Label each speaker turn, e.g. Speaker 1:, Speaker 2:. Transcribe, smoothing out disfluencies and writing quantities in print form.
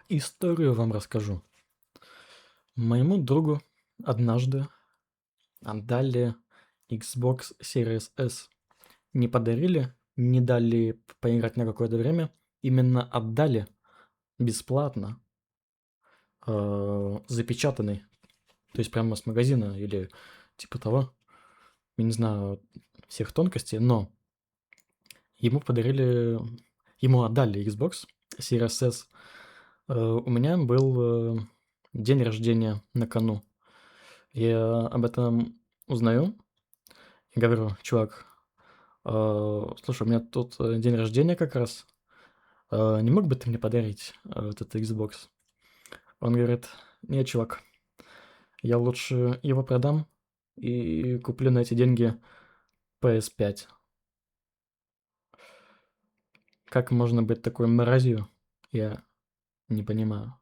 Speaker 1: Историю вам расскажу. Моему другу однажды отдали Xbox Series S. Не подарили, не дали поиграть на какое-то время, именно отдали бесплатно, запечатанный, то есть прямо с магазина или типа того. Я не знаю всех тонкостей, но ему подарили, ему отдали Xbox Series S. У меня был день рождения на кону. Я об этом узнаю и говорю: "Чувак, слушай, у меня тут день рождения как раз. Не мог бы ты мне подарить этот Xbox?" Он говорит: "Не, чувак, я лучше его продам и куплю на эти деньги PS5". Как можно быть такой мразью, я не понимаю.